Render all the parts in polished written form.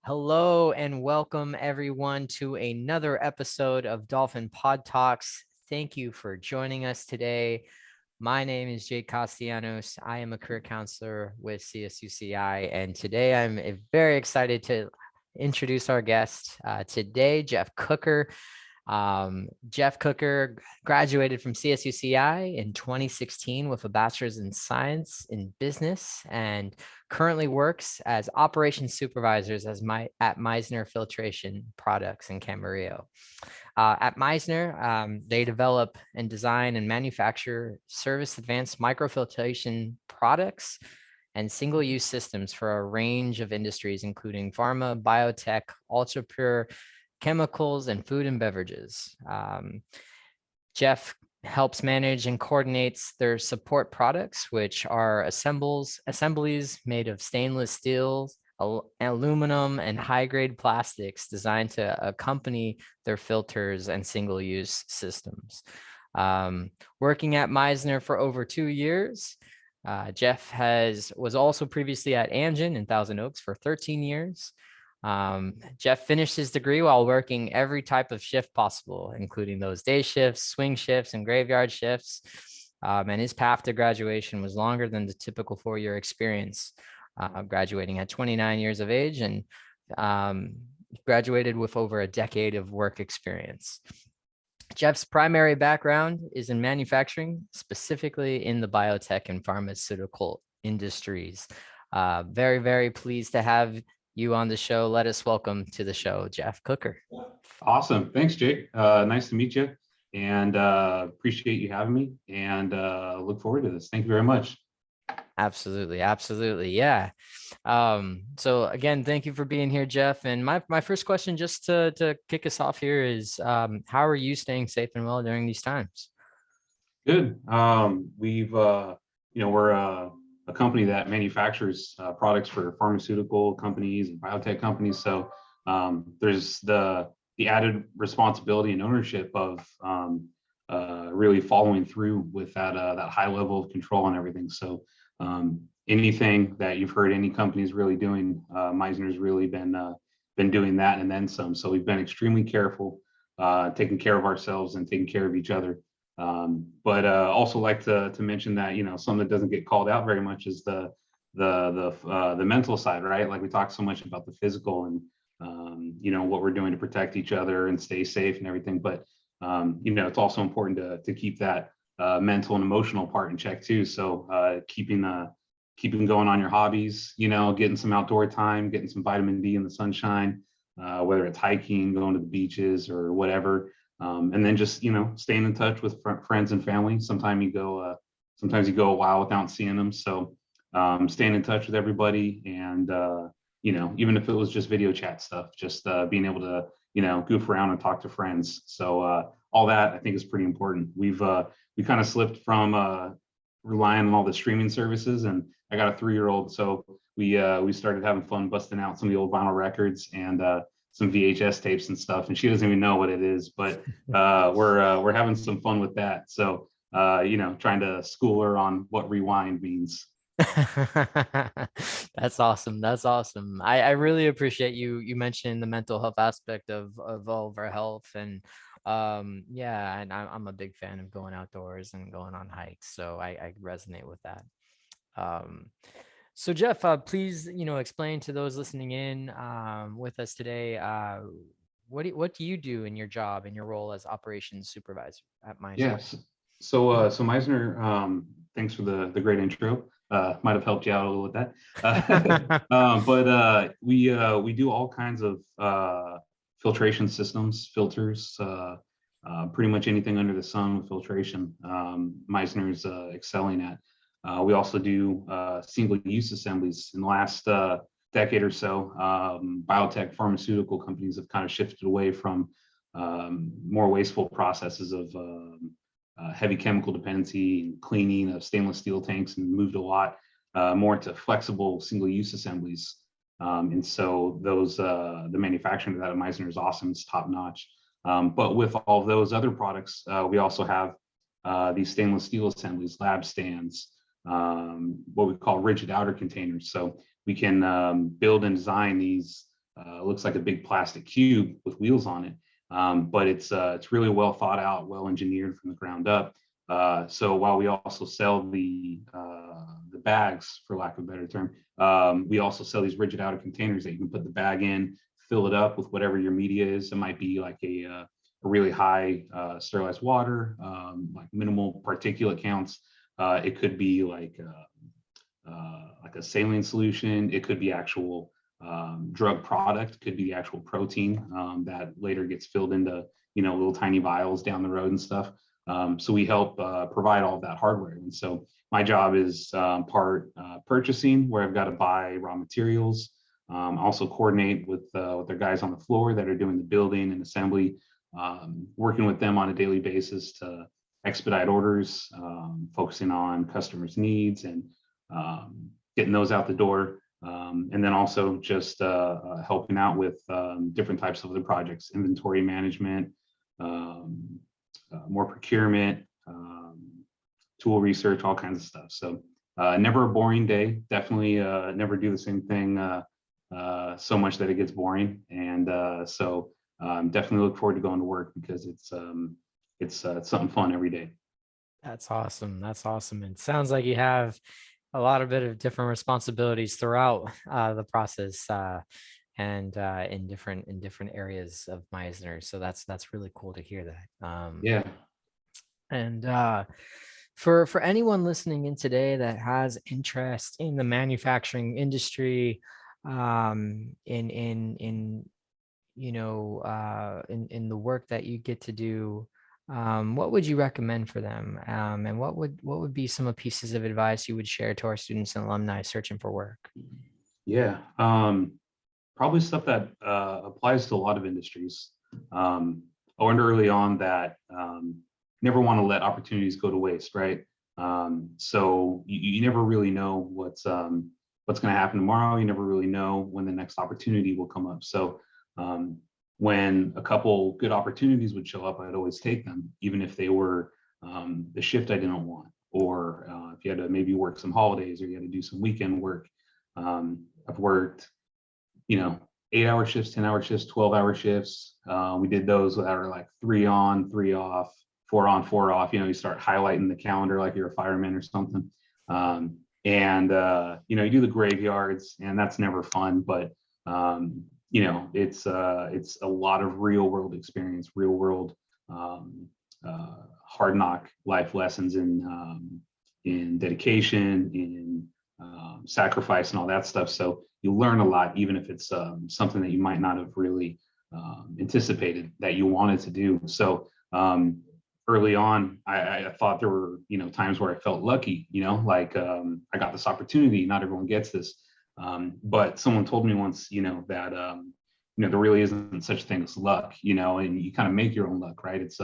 Hello and welcome everyone to another episode of Dolphin Pod Talks. Thank you for joining us today. My name is Jake Castellanos. I am a career counselor with CSUCI, and today I'm very excited to introduce our guest today, Jeff Kooker. Jeff Kooker graduated from CSUCI in 2016 with a bachelor's in science in business and currently works as operations supervisors at Meissner Filtration products in Camarillo. At Meissner, they develop and design and manufacture service advanced microfiltration products and single-use systems for a range of industries, including pharma, biotech, ultra pure chemicals, and food and beverages. Jeff helps manage and coordinates their support products, which are assemblies made of stainless steel, aluminum, and high-grade plastics designed to accompany their filters and single-use systems. Working at Meissner for over 2 years, Jeff was also previously at Amgen in Thousand Oaks for 13 years. Jeff finished his degree while working every type of shift possible, including those day shifts, swing shifts, and graveyard shifts. And his path to graduation was longer than the typical 4-year experience, graduating at 29 years of age and graduated with over a decade of work experience. Jeff's primary background is in manufacturing, specifically in the biotech and pharmaceutical industries. Very, very pleased to have you on the show. Let us welcome to the show, Jeff Kooker. Awesome. Thanks, Jake. Nice to meet you, and appreciate you having me, and look forward to this. Thank you very much. Absolutely. Yeah. So again, thank you for being here, Jeff. And my first question, just to kick us off here, is how are you staying safe and well during these times? Good. We're a company that manufactures products for pharmaceutical companies and biotech companies. So there's the added responsibility and ownership of really following through with that high level of control and everything. So anything that you've heard any companies really doing, Meissner's really been doing that and then some. So we've been extremely careful, taking care of ourselves and taking care of each other. But also like to mention that, something that doesn't get called out very much is the mental side, right? Like we talk so much about the physical and what we're doing to protect each other and stay safe and everything, but it's also important to keep that mental and emotional part in check too. So keeping going on your hobbies, getting some outdoor time, getting some vitamin D in the sunshine, whether it's hiking, going to the beaches or whatever. And then just, staying in touch with friends and family. Sometimes you go a while without seeing them. So staying in touch with everybody and, even if it was just video chat stuff, just being able to, goof around and talk to friends. So all that I think is pretty important. We kind of slipped from relying on all the streaming services, and I got a 3-year-old. So we started having fun busting out some of the old vinyl records and some VHS tapes and stuff, and she doesn't even know what it is, but we're having some fun with that. So trying to school her on what rewind means. That's awesome. I really appreciate you mentioning the mental health aspect of all of our health. And and I'm a big fan of going outdoors and going on hikes, so I resonate with that. So Jeff, please, explain to those listening in with us today, what do you do in your job, in your role as operations supervisor at Meissner? Yes. So Meissner, thanks for the great intro. Might have helped you out a little with that. But we do all kinds of filtration systems, filters, pretty much anything under the sun with filtration. Meissner's excelling at. We also do single-use assemblies. In the last decade or so, biotech pharmaceutical companies have kind of shifted away from more wasteful processes of heavy chemical dependency and cleaning of stainless steel tanks, and moved a lot more to flexible single-use assemblies. And so those the manufacturing of that at Meissner is awesome. It's top notch. But with all of those other products, we also have these stainless steel assemblies, lab stands, what we call rigid outer containers. So we can build and design these looks like a big plastic cube with wheels on it. But it's really well thought out, well engineered from the ground up. So while we also sell the bags, for lack of a better term, we also sell these rigid outer containers that you can put the bag in, fill it up with whatever your media is. It might be like a really high sterilized water, like minimal particulate counts. It could be like a saline solution. It could be actual drug product, could be the actual protein that later gets filled into little tiny vials down the road and stuff. So we help provide all of that hardware. And so my job is part purchasing, where I've got to buy raw materials, also coordinate with their guys on the floor that are doing the building and assembly, working with them on a daily basis to expedite orders, focusing on customers' needs and getting those out the door. And then also just helping out with different types of other projects, inventory management, more procurement, tool research, all kinds of stuff. So never a boring day. Definitely never do the same thing so much that it gets boring. And so definitely look forward to going to work, because it's something fun every day. That's awesome. That's awesome. And it sounds like you have a lot of bit of different responsibilities throughout the process and in different areas of Meissner. So that's really cool to hear that. Yeah. And for anyone listening in today that has interest in the manufacturing industry, in the work that you get to do, what would you recommend for them? And what would be some of pieces of advice you would share to our students and alumni searching for work? Yeah. Probably stuff that applies to a lot of industries. I learned early on that never want to let opportunities go to waste, right? So you never really know what's going to happen tomorrow. You never really know when the next opportunity will come up. So when a couple good opportunities would show up, I'd always take them, even if they were the shift I didn't want, or if you had to maybe work some holidays or you had to do some weekend work. I've worked 8-hour shifts, 10-hour shifts, 12-hour shifts. We did those that are like 3 on, 3 off, 4 on, 4 off. You start highlighting the calendar like you're a fireman or something. You do the graveyards, and that's never fun, but it's a lot of real world experience, real world hard knock life lessons in dedication, in sacrifice, and all that stuff. So you learn a lot, even if it's something that you might not have really anticipated that you wanted to do. So early on, I thought there were times where I felt lucky, like I got this opportunity. Not everyone gets this, but someone told me once, that there really isn't such a thing as luck, and you kind of make your own luck, right? It's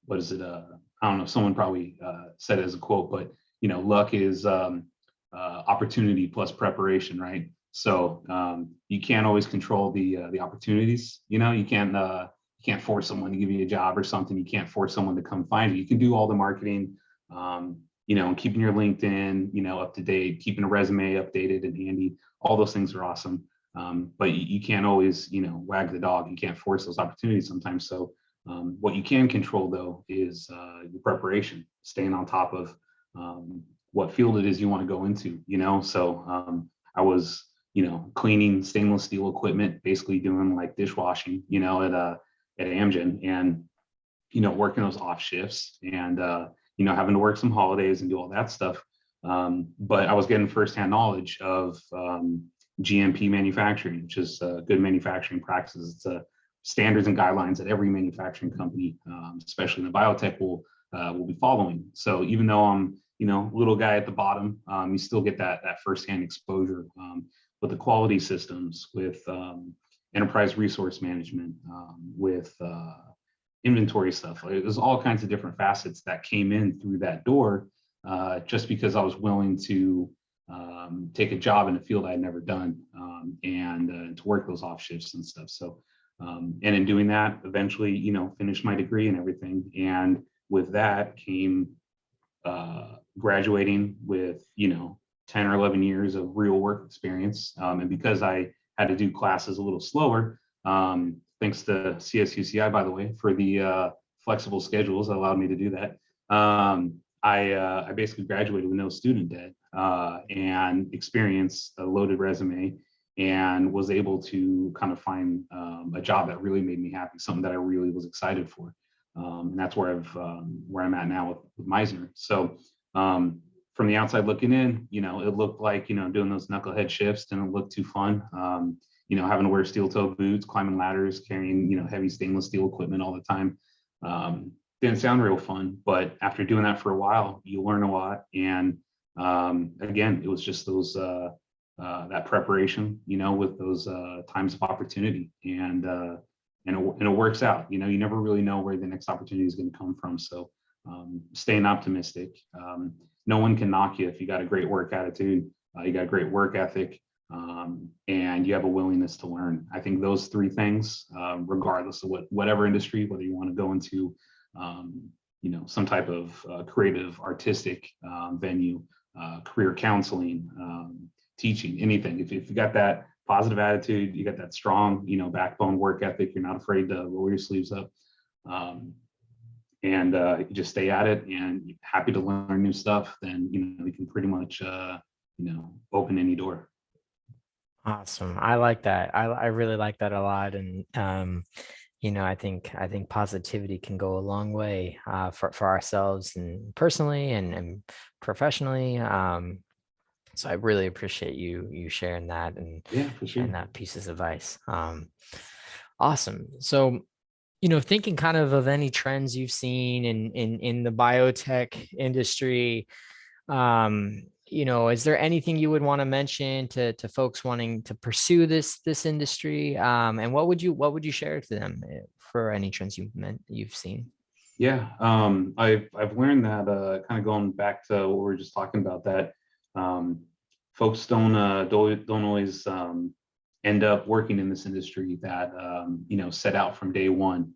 what is it? I don't know. Someone probably said it as a quote, but luck is opportunity plus preparation, right? So you can't always control the opportunities. You can't force someone to give you a job or something. You can't force someone to come find you. You can do all the marketing, and keeping your LinkedIn, up to date, keeping a resume updated and handy. All those things are awesome. But you can't always, wag the dog. You can't force those opportunities sometimes. So what you can control, though, is your preparation, staying on top of what field it is you want to go into, So I was, cleaning stainless steel equipment, basically doing like dishwashing, at Amgen, and, working those off shifts and, having to work some holidays and do all that stuff. But I was getting firsthand knowledge of GMP manufacturing, which is good manufacturing practices. It's standards and guidelines that every manufacturing company, especially in the biotech, will be following. So even though I'm, little guy at the bottom, you still get that firsthand exposure with the quality systems, with enterprise resource management, with inventory stuff. There's all kinds of different facets that came in through that door, just because I was willing to take a job in a field I had never done, and to work those off shifts and stuff. So, and in doing that, eventually, finished my degree and everything. And with that came graduating with, 10 or 11 years of real work experience. And because I had to do classes a little slower. Thanks to CSUCI, by the way, for the flexible schedules that allowed me to do that. I basically graduated with no student debt and experienced a loaded resume, and was able to kind of find a job that really made me happy, something that I really was excited for. And that's where I'm at now with Meissner. So from the outside looking in, it looked like, doing those knucklehead shifts didn't look too fun. Having to wear steel toe boots, climbing ladders, carrying, heavy stainless steel equipment all the time. Didn't sound real fun, but after doing that for a while, you learn a lot. And again, it was just those that preparation, with those times of opportunity, and it works out. You never really know where the next opportunity is going to come from. So staying optimistic. No one can knock you if you got a great work attitude, you got a great work ethic, and you have a willingness to learn. I think those three things, regardless of whatever industry, whether you want to go into some type of creative, artistic venue, career counseling, teaching, anything. If you got that positive attitude, you got that strong, backbone work ethic, you're not afraid to roll your sleeves up, and you just stay at it, and you're happy to learn new stuff, then we can pretty much open any door. Awesome. I like that. I really like that a lot. And I think positivity can go a long way for ourselves, and personally and professionally. So I really appreciate you sharing that, and Yeah, for sure. and that piece of advice. Awesome. So, thinking kind of any trends you've seen in the biotech industry, is there anything you would want to mention to folks wanting to pursue this industry? And what would you share to them for any trends you've seen? Yeah, I've learned that kind of going back to what we were just talking about, that folks don't always end up working in this industry that set out from day one.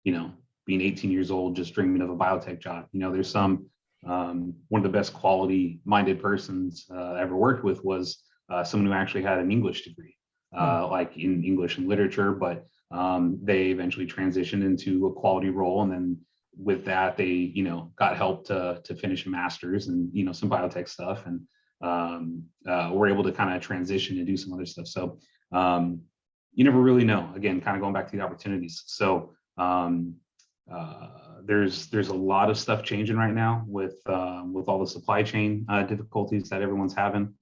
Being 18 years old, just dreaming of a biotech job. There's some one of the best quality-minded persons I ever worked with was someone who actually had an English degree, like in English and literature, but they eventually transitioned into a quality role, and then with that, they got help to finish a master's and some biotech stuff, and were able to kind of transition and do some other stuff. So you never really know. Again, kind of going back to the opportunities. So there's a lot of stuff changing right now with all the supply chain difficulties that everyone's having.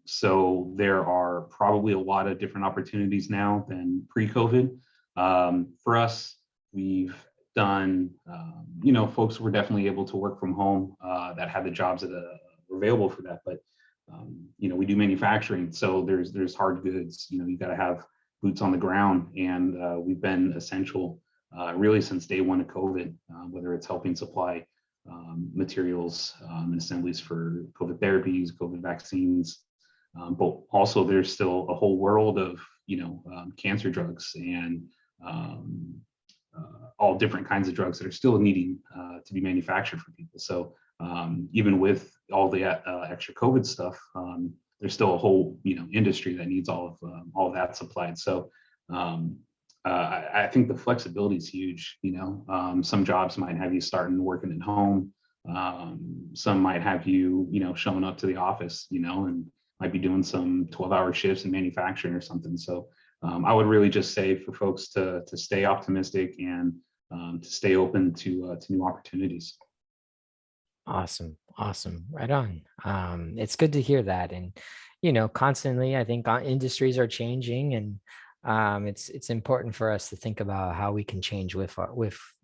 So there are probably a lot of different opportunities now than pre-COVID. For us, we've done, folks were definitely able to work from home that had the jobs that were available for that. But, we do manufacturing. So there's hard goods, you got to have boots on the ground. And we've been essential really since day one of COVID, whether it's helping supply materials and assemblies for COVID therapies, COVID vaccines, but also there's still a whole world of cancer drugs and all different kinds of drugs that are still needing to be manufactured for people. So even with all the extra COVID stuff, there's still a whole industry that needs all of that supplied. So I think the flexibility is huge. Some jobs might have you starting working at home. Some might have you, showing up to the office, and might be doing some 12-hour shifts in manufacturing or something. So I would really just say for folks to stay optimistic and to stay open to new opportunities. Awesome. Right on. It's good to hear that. And, constantly, I think industries are changing, and it's important for us to think about how we can change with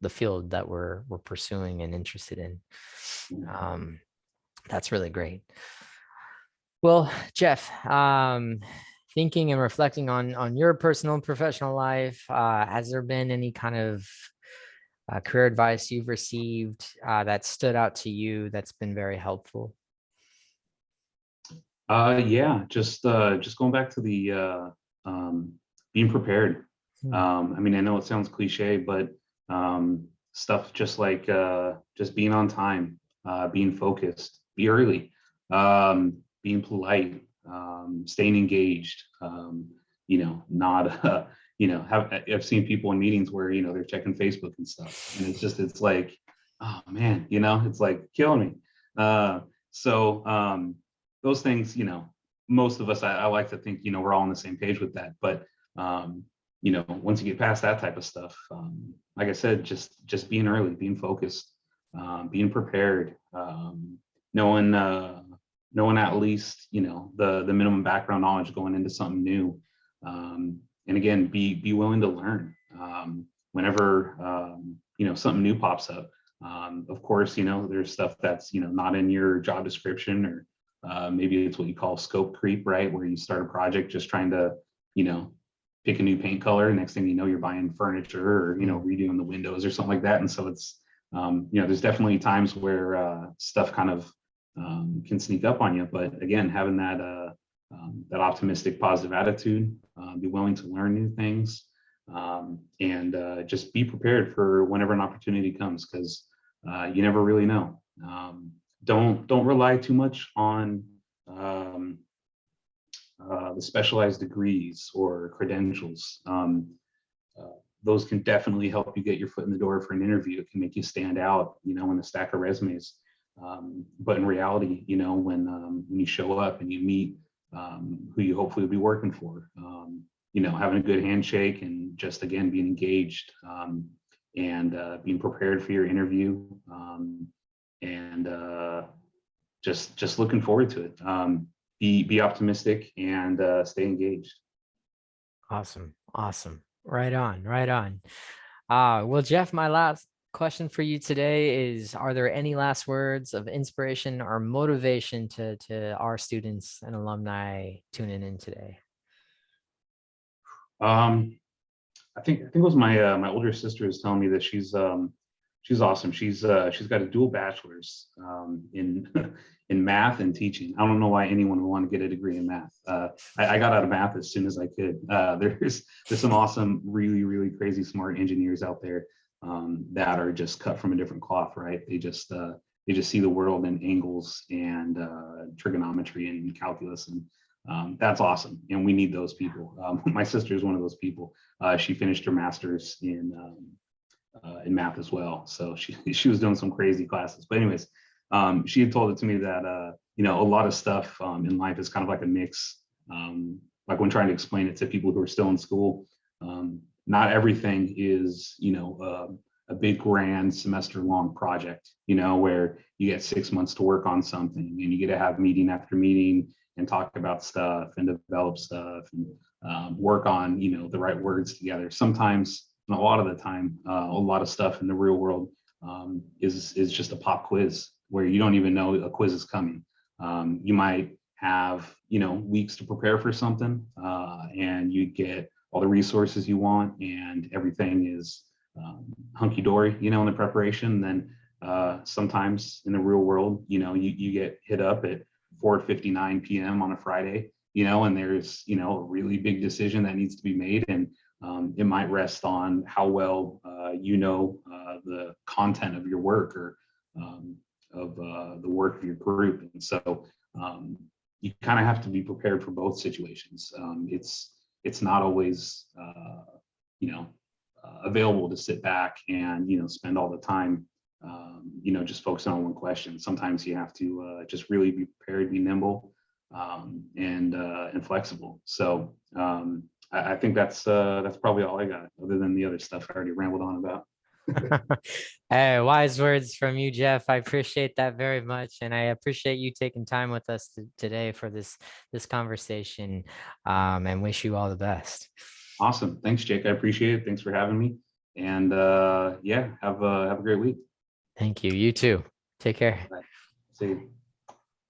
the field that we're pursuing and interested in. That's really great. Well, Jeff, thinking and reflecting on your personal and professional life, has there been any kind of career advice you've received that stood out to you that's been very helpful? Yeah, just going back to the being prepared. I know it sounds cliche, but stuff just like just being on time, being focused, be early, being polite, staying engaged, not, I've seen people in meetings where, they're checking Facebook and stuff. And it's like, oh man, it's like killing me. So those things, most of us, I like to think, we're all on the same page with that. But, once you get past that type of stuff, like I said, just being early, being focused, being prepared, knowing at least, the minimum background knowledge going into something new. And again, be willing to learn whenever, something new pops up. Of course, there's stuff that's, not in your job description, or maybe it's what you call scope creep, right? Where you start a project just trying to, pick a new paint color. Next thing you know, you're buying furniture or, redoing the windows or something like that. And so it's, there's definitely times where stuff kind of can sneak up on you. But again, having that optimistic, positive attitude, be willing to learn new things, and just be prepared for whenever an opportunity comes, because you never really know. Don't rely too much on the specialized degrees or credentials. Those can definitely help you get your foot in the door for an interview. It can make you stand out, in a stack of resumes. But in reality, when you show up and you meet who you hopefully will be working for, having a good handshake and just, again, being engaged, and being prepared for your interview, and just looking forward to it. Be optimistic and stay engaged. Awesome. Right on. Well, Jeff, my last question for you today is, are there any last words of inspiration or motivation to our students and alumni tuning in today? I think it was my older sister is telling me that she's awesome. She's got a dual bachelor's in in math and teaching. I don't know why anyone would want to get a degree in math. I got out of math as soon as I could. There's some awesome, really, really crazy smart engineers out there that are just cut from a different cloth, right? They just see the world in angles and trigonometry and calculus, and that's awesome. And we need those people. My sister is one of those people. She finished her master's in math as well, so she was doing some crazy classes. But anyways, she had told it to me that a lot of stuff in life is kind of like a mix. Like when trying to explain it to people who are still in school, not everything is a big grand semester long project, where you get 6 months to work on something and you get to have meeting after meeting and talk about stuff and develop stuff and work on the right words together. Sometimes, and a lot of the time, a lot of stuff in the real world is just a pop quiz where you don't even know a quiz is coming. You might have weeks to prepare for something, and you get all the resources you want, and everything is hunky dory, in the preparation. Then sometimes in the real world, you get hit up at 4:59 p.m. on a Friday, and there's a really big decision that needs to be made, and it might rest on how well the content of your work, or of the work of your group. And so you kind of have to be prepared for both situations. It's not always available to sit back and spend all the time just focusing on one question. Sometimes you have to just really be prepared, be nimble, and flexible. So I think that's probably all I got, other than the other stuff I already rambled on about. Hey, wise words from you, Jeff. I appreciate that very much, and I appreciate you taking time with us today for this conversation, and wish you all the best. Awesome. Thanks, Jake. I appreciate it. Thanks for having me. And have a great week. Thank you. You too. Take care. Bye. See you.